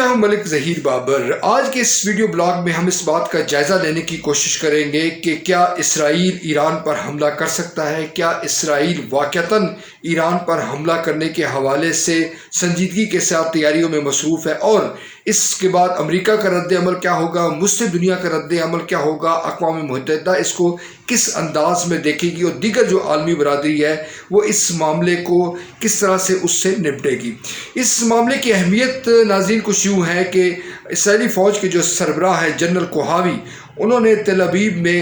میں ہوں ملک ظہیر بابر۔ آج کے اس ویڈیو بلاگ میں ہم اس بات کا جائزہ لینے کی کوشش کریں گے کہ کیا اسرائیل ایران پر حملہ کر سکتا ہے، کیا اسرائیل واقعتاً ایران پر حملہ کرنے کے حوالے سے سنجیدگی کے ساتھ تیاریوں میں مصروف ہے، اور اس کے بعد امریکہ کا رد عمل کیا ہوگا، مسلم دنیا کا رد عمل کیا ہوگا، اقوام متحدہ اس کو کس انداز میں دیکھے گی، اور دیگر جو عالمی برادری ہے وہ اس معاملے کو کس طرح سے اس سے نپٹے گی۔ اس معاملے کی اہمیت ناظرین کچھ یوں ہے کہ اسرائیلی فوج کے جو سربراہ ہے جنرل کوہاوی، انہوں نے تل ابیب میں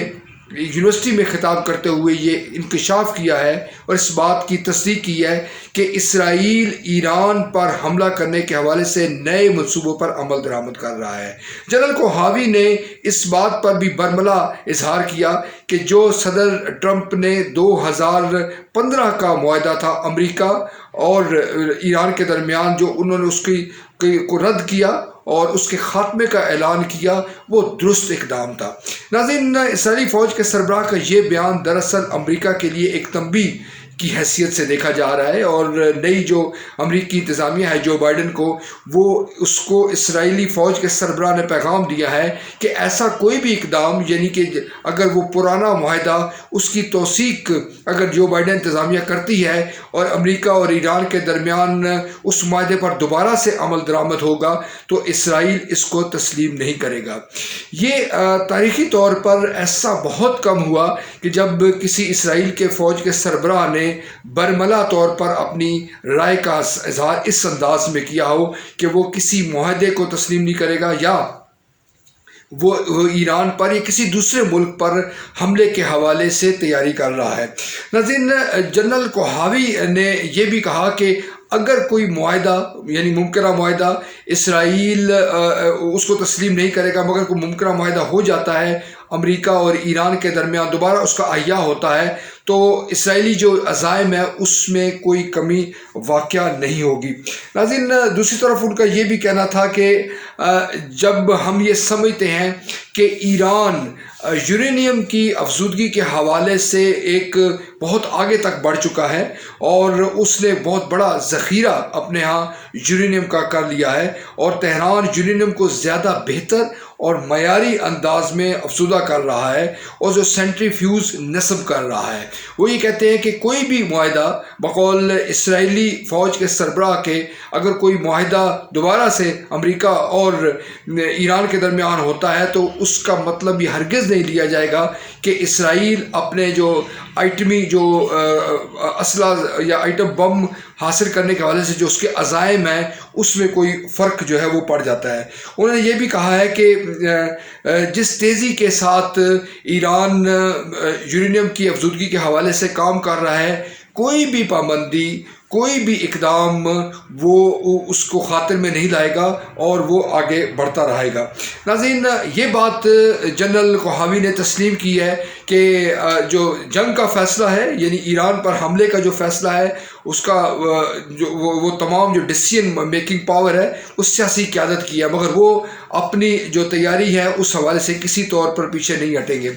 یونیورسٹی میں خطاب کرتے ہوئے یہ انکشاف کیا ہے اور اس بات کی تصدیق کی ہے کہ اسرائیل ایران پر حملہ کرنے کے حوالے سے نئے منصوبوں پر عمل درآمد کر رہا ہے۔ جنرل کوہاوی نے اس بات پر بھی برملا اظہار کیا کہ جو صدر ٹرمپ نے 2015 کا معاہدہ تھا امریکہ اور ایران کے درمیان، جو انہوں نے اس کو رد کیا اور اس کے خاتمے کا اعلان کیا، وہ درست اقدام تھا۔ ناظرین، اسرائیلی فوج کے سربراہ کا یہ بیان دراصل امریکہ کے لیے ایک تنبیہ کی حیثیت سے دیکھا جا رہا ہے، اور نئی جو امریکی انتظامیہ ہے جو بائیڈن کو، وہ اس کو اسرائیلی فوج کے سربراہ نے پیغام دیا ہے کہ ایسا کوئی بھی اقدام، یعنی کہ اگر وہ پرانا معاہدہ اس کی توثیق اگر جو بائیڈن انتظامیہ کرتی ہے اور امریکہ اور ایران کے درمیان اس معاہدے پر دوبارہ سے عمل درآمد ہوگا، تو اسرائیل اس کو تسلیم نہیں کرے گا۔ یہ تاریخی طور پر ایسا بہت کم ہوا کہ جب کسی اسرائیل کے فوج کے سربراہ نے برملا طور پر اپنی رائے کا اظہار اس انداز میں کیا ہو کہ وہ کسی معاہدے کو تسلیم نہیں کرے گا، یا وہ ایران پر یا کسی دوسرے ملک پر حملے کے حوالے سے تیاری کر رہا ہے۔ ناظرین، جنرل کوہاوی نے یہ بھی کہا کہ اگر کوئی معاہدہ، یعنی ممکنہ معاہدہ، اسرائیل اس کو تسلیم نہیں کرے گا، مگر کوئی ممکنہ معاہدہ ہو جاتا ہے امریکہ اور ایران کے درمیان، دوبارہ اس کا احیا ہوتا ہے، تو اسرائیلی جو عزائم ہے اس میں کوئی کمی واقع نہیں ہوگی۔ ناظرین، دوسری طرف ان کا یہ بھی کہنا تھا کہ جب ہم یہ سمجھتے ہیں کہ ایران یورینیم کی افزودگی کے حوالے سے ایک بہت آگے تک بڑھ چکا ہے اور اس نے بہت بڑا ذخیرہ اپنے ہاں یورینیم کا کر لیا ہے، اور تہران یورینیم کو زیادہ بہتر اور معیاری انداز میں افزودہ کر رہا ہے اور جو سینٹریفیوز نصب کر رہا ہے، وہ یہ کہتے ہیں کہ کوئی بھی معاہدہ، بقول اسرائیلی فوج کے سربراہ کے، اگر کوئی معاہدہ دوبارہ سے امریکہ اور ایران کے درمیان ہوتا ہے تو اس کا مطلب یہ ہرگز نہیں لیا جائے گا کہ اسرائیل اپنے جو ایٹمی جو اسلحہ یا ایٹم بم حاصل کرنے کے حوالے سے جو اس کے عزائم ہیں اس میں کوئی فرق جو ہے وہ پڑ جاتا ہے۔ انہوں نے یہ بھی کہا ہے کہ جس تیزی کے ساتھ ایران یورینیم کی افزودگی کے حوالے سے کام کر رہا ہے، کوئی بھی پابندی، کوئی بھی اقدام وہ اس کو خاطر میں نہیں لائے گا اور وہ آگے بڑھتا رہے گا۔ ناظرین، یہ بات جنرل کوہاوی نے تسلیم کی ہے کہ جو جنگ کا فیصلہ ہے، یعنی ایران پر حملے کا جو فیصلہ ہے، اس کا وہ تمام جو ڈیسیژن میکنگ پاور ہے اس سیاسی قیادت کی ہے، مگر وہ اپنی جو تیاری ہے اس حوالے سے کسی طور پر پیچھے نہیں ہٹیں گے۔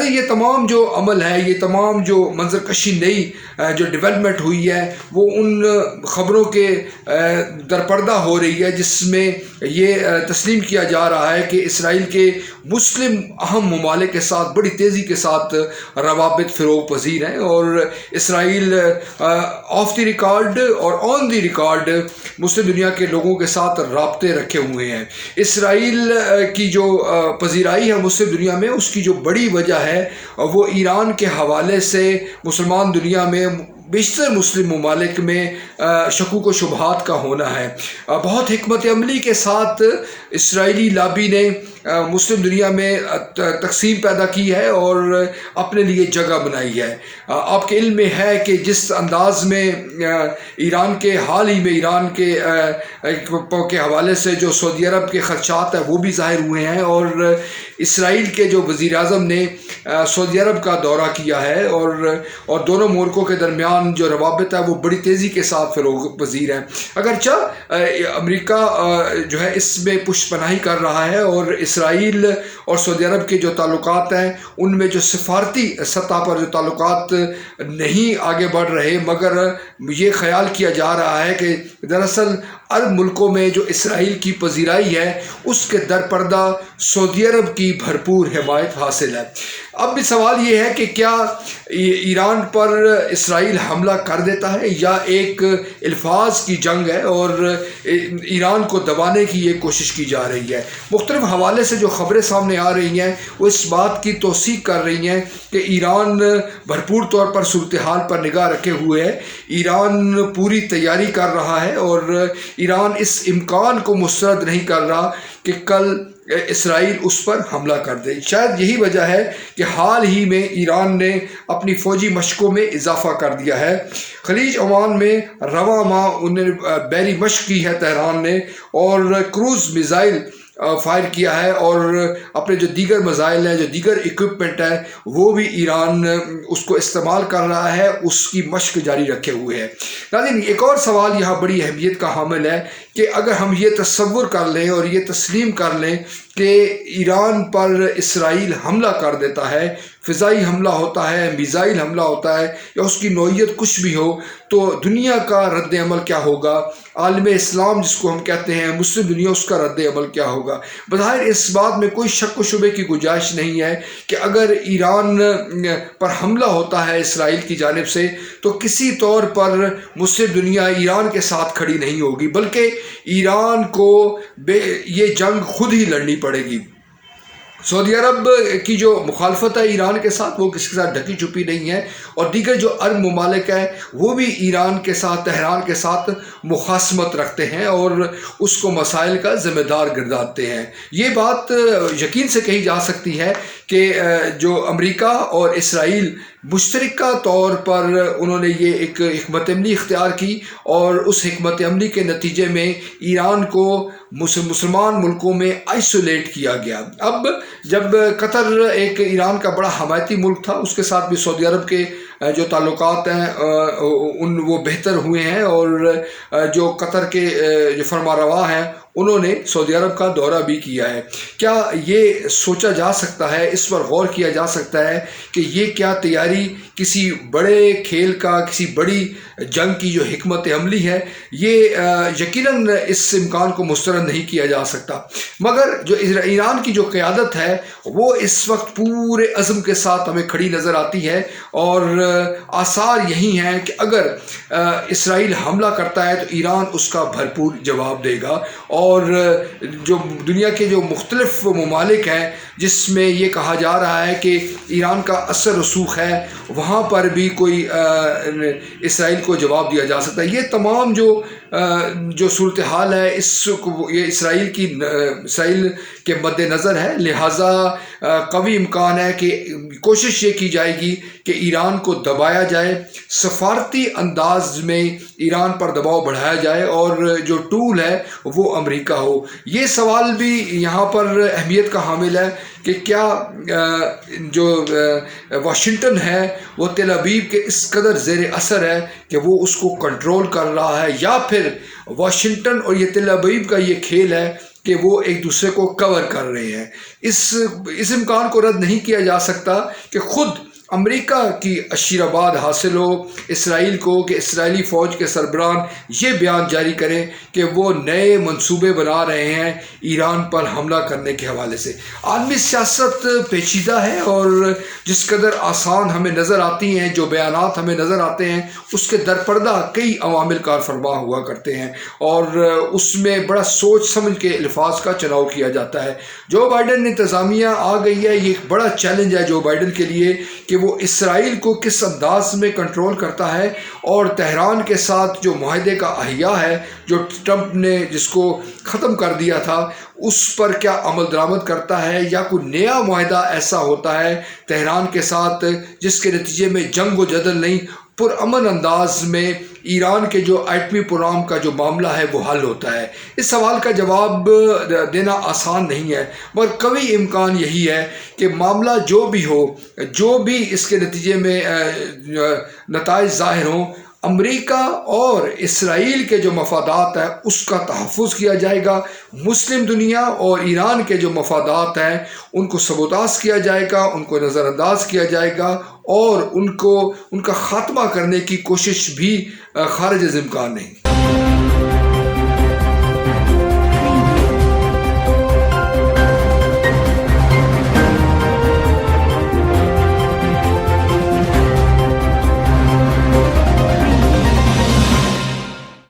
یہ تمام جو عمل ہے، یہ تمام جو منظر کشی نئی جو ڈیولپمنٹ ہوئی ہے، وہ ان خبروں کے درپردہ ہو رہی ہے جس میں یہ تسلیم کیا جا رہا ہے کہ اسرائیل کے مسلم اہم ممالک کے ساتھ بڑی تیزی کے ساتھ روابط فروغ پذیر ہیں، اور اسرائیل آف دی ریکارڈ اور آن دی ریکارڈ مسلم دنیا کے لوگوں کے ساتھ رابطے رکھے ہوئے ہیں۔ اسرائیل کی جو پذیرائی ہے مسلم دنیا میں، اس کی جو بڑی وجہ ہے وہ ایران کے حوالے سے مسلمان دنیا میں بیشتر مسلم ممالک میں شکوک و شبہات کا ہونا ہے۔ بہت حکمت عملی کے ساتھ اسرائیلی لابی نے مسلم دنیا میں تقسیم پیدا کی ہے اور اپنے لیے جگہ بنائی ہے۔ آپ کے علم میں ہے کہ جس انداز میں ایران کے حال ہی میں ایران کے حوالے سے جو سعودی عرب کے خدشات ہیں وہ بھی ظاہر ہوئے ہیں، اور اسرائیل کے جو وزیر اعظم نے سعودی عرب کا دورہ کیا ہے، اور دونوں ملکوں کے درمیان جو روابط ہے وہ بڑی تیزی کے ساتھ فروغ پذیر ہیں۔ اگرچہ امریکہ جو ہے اس میں پشت پناہی کر رہا ہے، اور اسرائیل اور سعودی عرب کے جو تعلقات ہیں ان میں جو سفارتی سطح پر جو تعلقات نہیں آگے بڑھ رہے، مگر یہ خیال کیا جا رہا ہے کہ دراصل عرب ملکوں میں جو اسرائیل کی پذیرائی ہے اس کے در پردہ سعودی عرب کی بھرپور حمایت حاصل ہے۔ اب بھی سوال یہ ہے کہ کیا ایران پر اسرائیل حملہ کر دیتا ہے یا ایک الفاظ کی جنگ ہے اور ایران کو دبانے کی یہ کوشش کی جا رہی ہے۔ مختلف حوالے سے جو خبریں سامنے آ رہی ہیں وہ اس بات کی توثیق کر رہی ہیں کہ ایران بھرپور طور پر صورتحال پر نگاہ رکھے ہوئے ہے، ایران پوری تیاری کر رہا ہے اور ایران اس امکان کو مسترد نہیں کر رہا کہ کل اسرائیل اس پر حملہ کر دے۔ شاید یہی وجہ ہے کہ حال ہی میں ایران نے اپنی فوجی مشقوں میں اضافہ کر دیا ہے۔ خلیج عمان میں رواں ماہ انہیں بحری مشق کی ہے تہران نے اور کروز میزائل فائر کیا ہے اور اپنے جو دیگر میزائل ہیں، جو دیگر اکوپمنٹ ہے وہ بھی ایران اس کو استعمال کر رہا ہے، اس کی مشق جاری رکھے ہوئے ہے۔ ناظرین، ایک اور سوال یہاں بڑی اہمیت کا حامل ہے کہ اگر ہم یہ تصور کر لیں اور یہ تسلیم کر لیں کہ ایران پر اسرائیل حملہ کر دیتا ہے، فضائی حملہ ہوتا ہے، میزائل حملہ ہوتا ہے یا اس کی نوعیت کچھ بھی ہو، تو دنیا کا رد عمل کیا ہوگا؟ عالم اسلام جس کو ہم کہتے ہیں، مسلم دنیا، اس کا رد عمل کیا ہوگا؟ بظاہر اس بات میں کوئی شک و شبے کی گنجائش نہیں ہے کہ اگر ایران پر حملہ ہوتا ہے اسرائیل کی جانب سے تو کسی طور پر مسلم دنیا ایران کے ساتھ کھڑی نہیں ہوگی، بلکہ ایران کو یہ جنگ خود ہی لڑنی پڑے گی۔ سعودی عرب کی جو مخالفت ہے ایران کے ساتھ وہ کسی کے ساتھ ڈھکی چھپی نہیں ہے، اور دیگر جو عرب ممالک ہیں وہ بھی ایران کے ساتھ، تہران کے ساتھ مخاصمت رکھتے ہیں اور اس کو مسائل کا ذمہ دار گرداتے ہیں۔ یہ بات یقین سے کہی جا سکتی ہے کہ جو امریکہ اور اسرائیل مشترکہ طور پر انہوں نے یہ ایک حکمت عملی اختیار کی اور اس حکمت عملی کے نتیجے میں ایران کو مسلمان ملکوں میں آئسولیٹ کیا گیا۔ اب جب قطر ایک ایران کا بڑا حمایتی ملک تھا، اس کے ساتھ بھی سعودی عرب کے جو تعلقات ہیں وہ بہتر ہوئے ہیں، اور جو قطر کے جو فرما روا ہیں انہوں نے سعودی عرب کا دورہ بھی کیا ہے۔ کیا یہ سوچا جا سکتا ہے، اس پر غور کیا جا سکتا ہے کہ یہ کیا تیاری کسی بڑے کھیل کا، کسی بڑی جنگ کی جو حکمت عملی ہے، یہ یقیناً اس امکان کو مسترد نہیں کیا جا سکتا، مگر جو ایران کی جو قیادت ہے وہ اس وقت پورے عزم کے ساتھ ہمیں کھڑی نظر آتی ہے، اور آثار یہی ہیں کہ اگر اسرائیل حملہ کرتا ہے تو ایران اس کا بھرپور جواب دے گا، اور جو دنیا کے جو مختلف ممالک ہیں جس میں یہ کہا جا رہا ہے کہ ایران کا اثر رسوخ ہے، وہاں پر بھی کوئی اسرائیل کو جواب دیا جا سکتا ہے۔ یہ تمام جو صورتحال ہے یہ اسرائیل کے مد نظر ہے، لہٰذا قوی امکان ہے کہ کوشش یہ کی جائے گی کہ ایران کو دبایا جائے، سفارتی انداز میں ایران پر دباؤ بڑھایا جائے، اور جو ٹول ہے وہ امریکہ ہو۔ یہ سوال بھی یہاں پر اہمیت کا حامل ہے کہ کیا جو واشنگٹن ہے وہ تل ابیب کے اس قدر زیر اثر ہے کہ وہ اس کو کنٹرول کر رہا ہے، یا پھر واشنگٹن اور یہ تل ابیب کا یہ کھیل ہے کہ وہ ایک دوسرے کو کور کر رہے ہیں۔ اس امکان کو رد نہیں کیا جا سکتا کہ خود امریکہ کی اشیرآباد حاصل ہو اسرائیل کو کہ اسرائیلی فوج کے سربراہ یہ بیان جاری کریں کہ وہ نئے منصوبے بنا رہے ہیں ایران پر حملہ کرنے کے حوالے سے۔ عالمی سیاست پیچیدہ ہے، اور جس قدر آسان ہمیں نظر آتی ہیں، جو بیانات ہمیں نظر آتے ہیں، اس کے در پردہ کئی عوامل کار فرما ہوا کرتے ہیں، اور اس میں بڑا سوچ سمجھ کے الفاظ کا چناؤ کیا جاتا ہے۔ جو بائیڈن انتظامیہ آ گئی ہے، یہ ایک بڑا چیلنج ہے جو بائیڈن کے لیے کہ وہ اسرائیل کو کس انداز میں کنٹرول کرتا ہے، اور تہران کے ساتھ جو معاہدے کا احیاء ہے جو ٹرمپ نے جس کو ختم کر دیا تھا، اس پر کیا عمل درآمد کرتا ہے، یا کوئی نیا معاہدہ ایسا ہوتا ہے تہران کے ساتھ جس کے نتیجے میں جنگ و جدل نہیں، پرامن انداز میں ایران کے جو ایٹمی پروگرام کا جو معاملہ ہے وہ حل ہوتا ہے۔ اس سوال کا جواب دینا آسان نہیں ہے، مگر قوی امکان یہی ہے کہ معاملہ جو بھی ہو، جو بھی اس کے نتیجے میں نتائج ظاہر ہوں، امریکہ اور اسرائیل کے جو مفادات ہیں اس کا تحفظ کیا جائے گا، مسلم دنیا اور ایران کے جو مفادات ہیں ان کو سبوتاژ کیا جائے گا، ان کو نظر انداز کیا جائے گا، اور ان کا خاتمہ کرنے کی کوشش بھی خارج از امکان نہیں۔